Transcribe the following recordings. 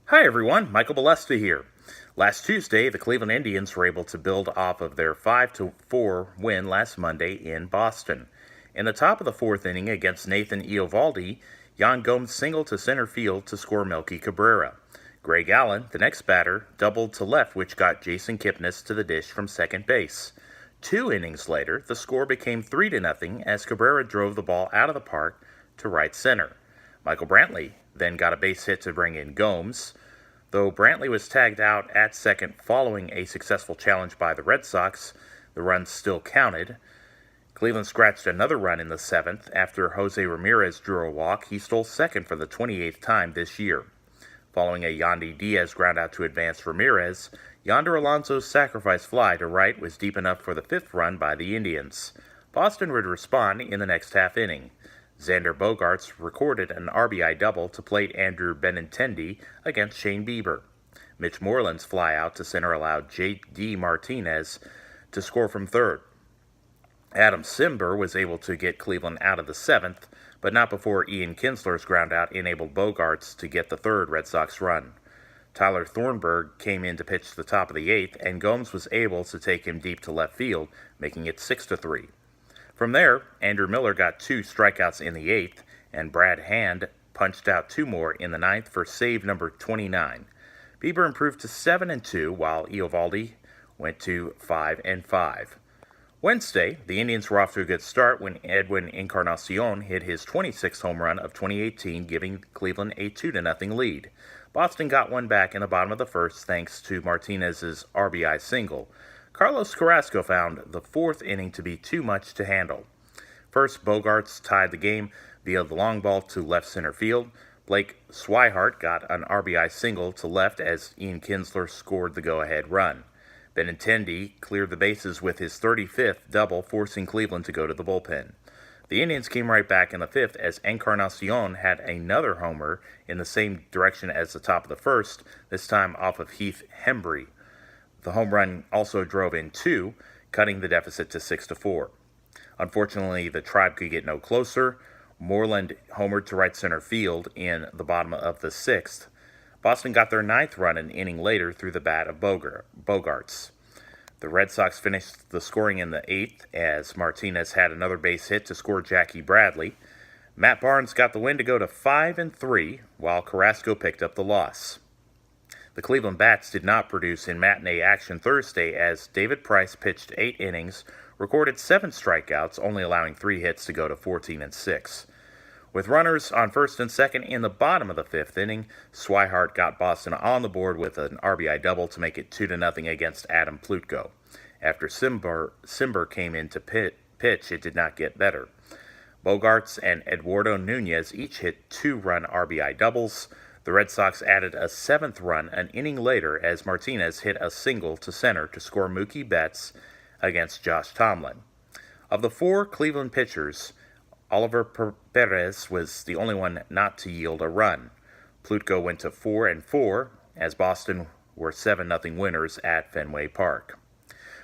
Hi everyone, Michael Balesta here. Last Tuesday, the Cleveland Indians were able to build off of their 5-4 win last Monday in Boston. In the top of the fourth inning against Nathan Eovaldi, Yan Gomes singled to center field to score Melky Cabrera. Greg Allen, the next batter, doubled to left, which got Jason Kipnis to the dish from second base. 2 innings later, the score became 3-0 as Cabrera drove the ball out of the park to right center. Michael Brantley then got a base hit to bring in Gomes. Though Brantley was tagged out at second following a successful challenge by the Red Sox, the runs still counted. Cleveland scratched another run in the seventh after Jose Ramirez drew a walk. He stole second for the 28th time this year. Following a Yandy Diaz groundout to advance Ramirez, Yonder Alonso's sacrifice fly to right was deep enough for the fifth run by the Indians. Boston would respond in the next half inning. Xander Bogaerts recorded an RBI double to plate Andrew Benintendi against Shane Bieber. Mitch Moreland's flyout to center allowed J.D. Martinez to score from third. Adam Cimber was able to get Cleveland out of the seventh, but not before Ian Kinsler's groundout enabled Bogaerts to get the third Red Sox run. Tyler Thornburg came in to pitch the top of the eighth, and Gomes was able to take him deep to left field, making it 6-3. From there, Andrew Miller got 2 strikeouts in the eighth, and Brad Hand punched out 2 more in the ninth for save number 29. Bieber improved to 7-2, while Eovaldi went to 5-5. Wednesday, the Indians were off to a good start when Edwin Encarnacion hit his 26th home run of 2018, giving Cleveland a 2-0 lead. Boston got one back in the bottom of the first thanks to Martinez's RBI single. Carlos Carrasco found the fourth inning to be too much to handle. First, Bogaerts tied the game via the long ball to left center field. Blake Swihart got an RBI single to left as Ian Kinsler scored the go-ahead run. Benintendi cleared the bases with his 35th double, forcing Cleveland to go to the bullpen. The Indians came right back in the fifth as Encarnacion had another homer in the same direction as the top of the first, this time off of Heath Hembree. The home run also drove in 2, cutting the deficit to 6-4. Unfortunately, the Tribe could get no closer. Moreland homered to right center field in the bottom of the sixth. Boston got their 9th run an inning later through the bat of Bogaerts. The Red Sox finished the scoring in the 8th as Martinez had another base hit to score Jackie Bradley. Matt Barnes got the win to go to 5-3, while Carrasco picked up the loss. The Cleveland Bats did not produce in matinee action Thursday as David Price pitched 8 innings, recorded 7 strikeouts, only allowing 3 hits to go to 14-6. With runners on first and second in the bottom of the 5th inning, Swihart got Boston on the board with an RBI double to make it 2-0 against Adam Plutko. After Cimber came in to pitch, it did not get better. Bogaerts and Eduardo Nunez each hit 2-run RBI doubles. The Red Sox added a 7th run an inning later as Martinez hit a single to center to score Mookie Betts against Josh Tomlin. Of the 4 Cleveland pitchers, Oliver Perez was the only one not to yield a run. Plutko went to 4-4 as Boston were 7-0 winners at Fenway Park.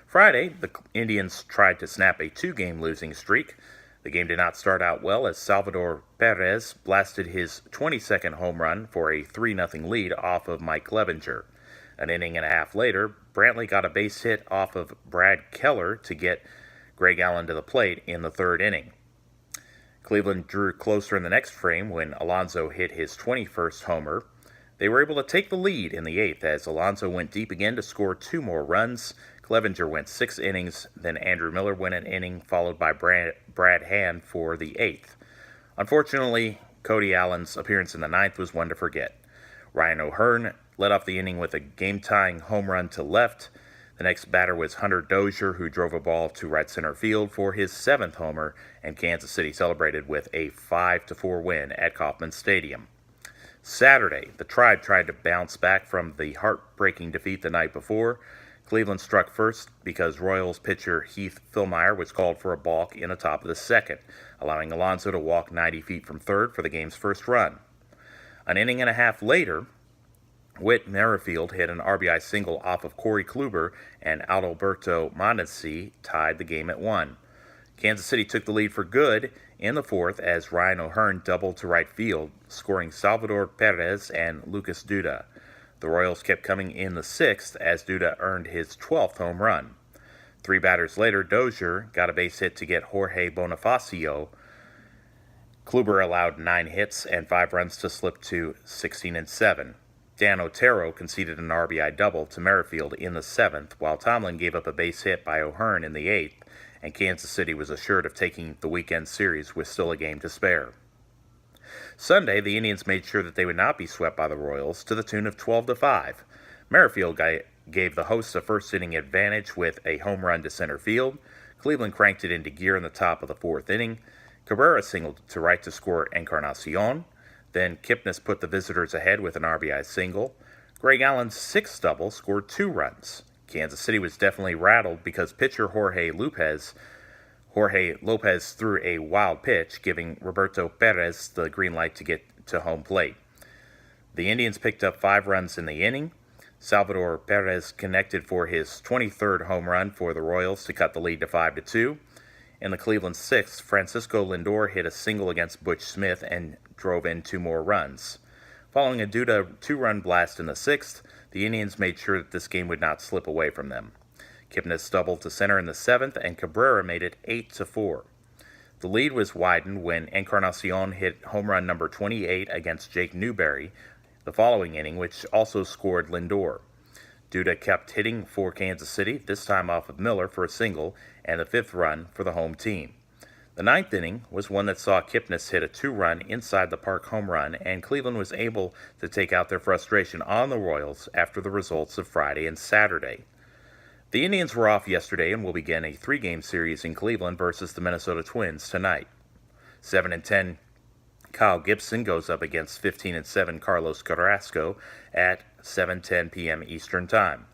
Friday, the Indians tried to snap a 2-game losing streak. The game did not start out well as Salvador Perez blasted his 22nd home run for a 3-0 lead off of Mike Clevinger. An inning and a half later, Brantley got a base hit off of Brad Keller to get Greg Allen to the plate in the 3rd inning. Cleveland drew closer in the next frame when Alonso hit his 21st homer. They were able to take the lead in the 8th as Alonso went deep again to score 2 more runs. Clevinger went 6 innings, then Andrew Miller went an inning, followed by Brad Hand for the 8th. Unfortunately, Cody Allen's appearance in the 9th was one to forget. Ryan O'Hearn led off the inning with a game-tying home run to left. The next batter was Hunter Dozier, who drove a ball to right center field for his 7th homer, and Kansas City celebrated with a 5-4 win at Kauffman Stadium. Saturday, the Tribe tried to bounce back from the heartbreaking defeat the night before. Cleveland struck first because Royals pitcher Heath Fillmyer was called for a balk in the top of the 2nd, allowing Alonso to walk 90 feet from third for the game's first run. An inning and a half later, Whit Merrifield hit an RBI single off of Corey Kluber, and Adalberto Mondesi tied the game at 1. Kansas City took the lead for good in the 4th as Ryan O'Hearn doubled to right field, scoring Salvador Perez and Lucas Duda. The Royals kept coming in the sixth as Duda earned his 12th home run. 3 batters later, Dozier got a base hit to get Jorge Bonifacio. Kluber allowed 9 hits and 5 runs to slip to 16-7. Dan Otero conceded an RBI double to Merrifield in the 7th, while Tomlin gave up a base hit by O'Hearn in the 8th, and Kansas City was assured of taking the weekend series with still a game to spare. Sunday, the Indians made sure that they would not be swept by the Royals to the tune of 12-5. Merrifield gave the hosts a first-inning advantage with a home run to center field. Cleveland cranked it into gear in the top of the 4th inning. Cabrera singled to right to score Encarnacion. Then Kipnis put the visitors ahead with an RBI single. Greg Allen's 6th double scored 2 runs. Kansas City was definitely rattled because pitcher Jorge Lopez threw a wild pitch, giving Roberto Perez the green light to get to home plate. The Indians picked up 5 runs in the inning. Salvador Perez connected for his 23rd home run for the Royals to cut the lead to 5-2. In the Cleveland 6th, Francisco Lindor hit a single against Butch Smith and drove in 2 more runs. Following a Duda 2-run blast in the 6th, the Indians made sure that this game would not slip away from them. Kipnis doubled to center in the 7th, and Cabrera made it 8-4. The lead was widened when Encarnacion hit home run number 28 against Jake Newberry the following inning, which also scored Lindor. Duda kept hitting for Kansas City, this time off of Miller for a single, and the 5th run for the home team. The 9th inning was one that saw Kipnis hit a 2-run inside the park home run, and Cleveland was able to take out their frustration on the Royals after the results of Friday and Saturday. The Indians were off yesterday and will begin a 3-game series in Cleveland versus the Minnesota Twins tonight. 7-10 Kyle Gibson goes up against 15-7 Carlos Carrasco at 7:10 p.m. Eastern Time.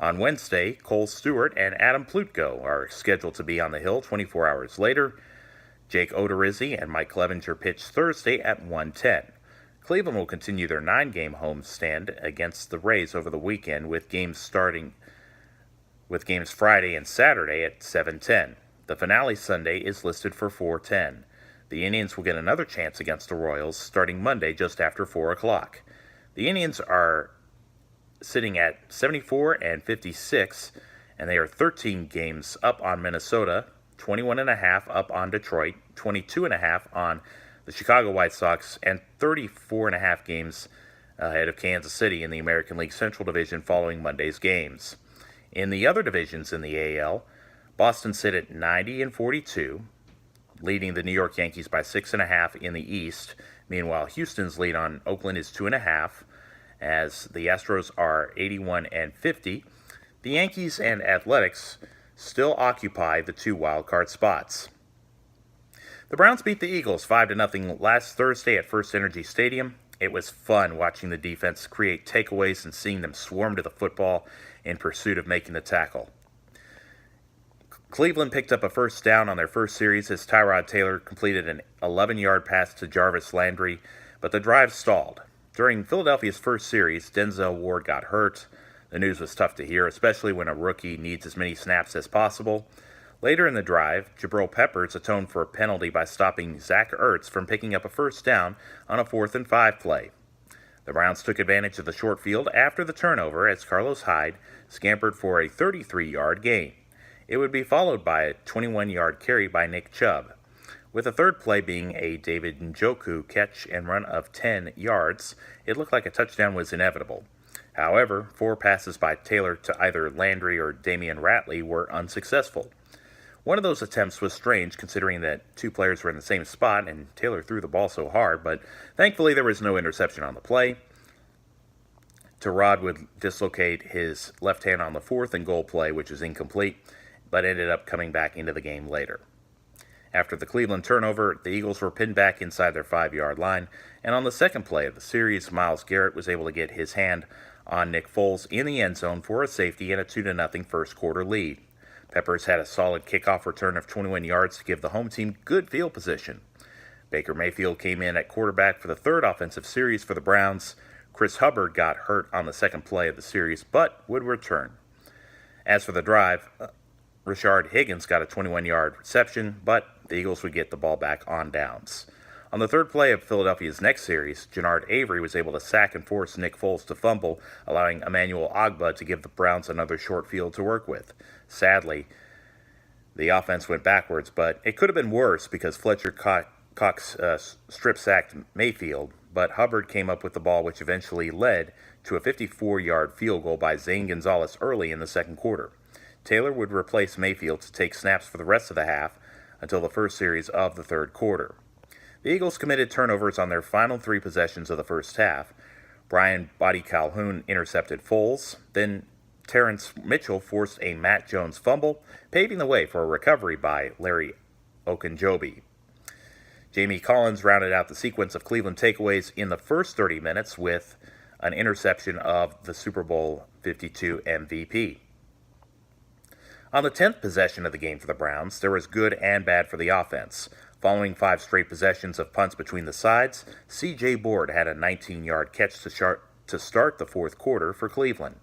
On Wednesday, Cole Stewart and Adam Plutko are scheduled to be on the hill 24 hours later. Jake Odorizzi and Mike Clevenger pitch Thursday at 1:10. Cleveland will continue their 9-game homestand against the Rays over the weekend with games Friday and Saturday at 7:10. The finale Sunday is listed for 4:10. The Indians will get another chance against the Royals starting Monday just after 4 o'clock. The Indians are sitting at 74-56, and they are 13 games up on Minnesota, 21.5 up on Detroit, 22.5 on the Chicago White Sox, and 34.5 games ahead of Kansas City in the American League Central Division following Monday's games. In the other divisions in the AL, Boston sit at 90-42, leading the New York Yankees by 6.5 in the East. Meanwhile, Houston's lead on Oakland is 2.5, as the Astros are 81-50. The Yankees and Athletics still occupy the 2 wildcard spots. The Browns beat the Eagles 5-0 last Thursday at First Energy Stadium. It was fun watching the defense create takeaways and seeing them swarm to the football in pursuit of making the tackle. Cleveland picked up a first down on their first series as Tyrod Taylor completed an 11-yard pass to Jarvis Landry, but the drive stalled. During Philadelphia's first series, Denzel Ward got hurt. The news was tough to hear, especially when a rookie needs as many snaps as possible. Later in the drive, Jabril Peppers atoned for a penalty by stopping Zach Ertz from picking up a first down on a 4th and 5 play. The Browns took advantage of the short field after the turnover as Carlos Hyde scampered for a 33-yard gain. It would be followed by a 21-yard carry by Nick Chubb, with the third play being a David Njoku catch and run of 10 yards. It looked like a touchdown was inevitable. However, 4 passes by Taylor to either Landry or Damian Ratley were unsuccessful. One of those attempts was strange considering that 2 players were in the same spot and Taylor threw the ball so hard, but thankfully there was no interception on the play. Tyrod would dislocate his left hand on the 4th and goal play, which was incomplete, but ended up coming back into the game later. After the Cleveland turnover, the Eagles were pinned back inside their 5-yard line, and on the second play of the series, Myles Garrett was able to get his hand on Nick Foles in the end zone for a safety and a 2-0 first quarter lead. Peppers had a solid kickoff return of 21 yards to give the home team good field position. Baker Mayfield came in at quarterback for the third offensive series for the Browns. Chris Hubbard got hurt on the second play of the series, but would return. As for the drive, Rashard Higgins got a 21-yard reception, but the Eagles would get the ball back on downs. On the third play of Philadelphia's next series, Jannard Avery was able to sack and force Nick Foles to fumble, allowing Emmanuel Ogbah to give the Browns another short field to work with. Sadly, the offense went backwards, but it could have been worse because Fletcher Cox strip-sacked Mayfield, but Hubbard came up with the ball, which eventually led to a 54-yard field goal by Zane Gonzalez early in the second quarter. Taylor would replace Mayfield to take snaps for the rest of the half until the first series of the third quarter. The Eagles committed turnovers on their final 3 possessions of the first half. Brian Buddy Calhoun intercepted Foles. Then Terrence Mitchell forced a Matt Jones fumble, paving the way for a recovery by Larry Okunjobi. Jamie Collins rounded out the sequence of Cleveland takeaways in the first 30 minutes with an interception of the Super Bowl 52 MVP. On the 10th possession of the game for the Browns, there was good and bad for the offense. Following 5 straight possessions of punts between the sides, C.J. Board had a 19-yard catch to start the fourth quarter for Cleveland.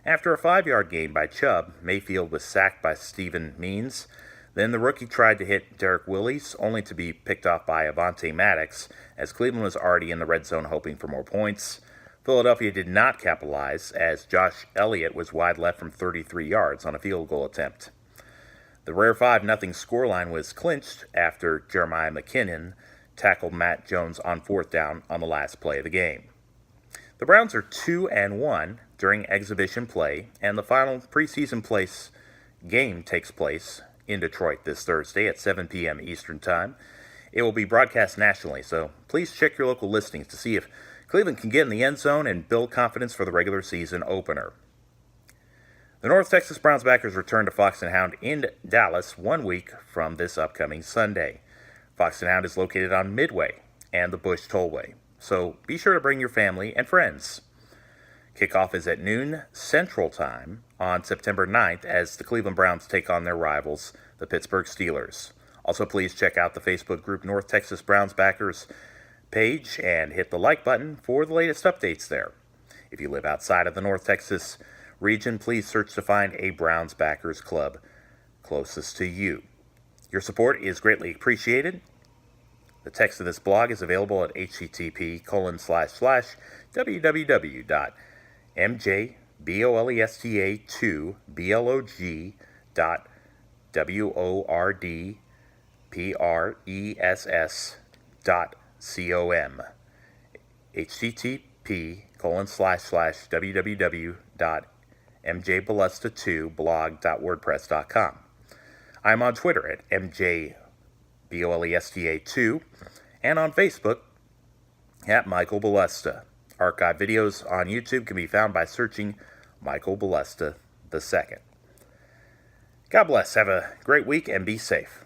After a 5-yard gain by Chubb, Mayfield was sacked by Steven Means. Then the rookie tried to hit Derek Willis, only to be picked off by Avonte Maddox, as Cleveland was already in the red zone hoping for more points. Philadelphia did not capitalize, as Josh Elliott was wide left from 33 yards on a field goal attempt. The rare 5-0 scoreline was clinched after Jeremiah McKinnon tackled Matt Jones on 4th down on the last play of the game. The Browns are 2-1 during exhibition play, and the final preseason game takes place in Detroit this Thursday at 7 p.m. Eastern Time. It will be broadcast nationally, so please check your local listings to see if Cleveland can get in the end zone and build confidence for the regular season opener. The North Texas Browns backers return to Fox and Hound in Dallas 1 week from this upcoming Sunday. Fox and Hound is located on Midway and the Bush Tollway, so be sure to bring your family and friends. Kickoff is at noon Central Time on September 9th as the Cleveland Browns take on their rivals, the Pittsburgh Steelers. Also, please check out the Facebook group North Texas Browns Backers page and hit the like button for the latest updates there. If you live outside of the North Texas region, please search to find a Browns Backers Club closest to you. Your support is greatly appreciated. The text of this blog is available at http://www.mjbolesta2blogpress.com. http://www.mjbolesta2blog.wordpress.com. I'm on Twitter at MJBOLESTA2 and on Facebook at Michael Bolesta. Archive videos on YouTube can be found by searching Michael Bolesta II. God bless. Have a great week and be safe.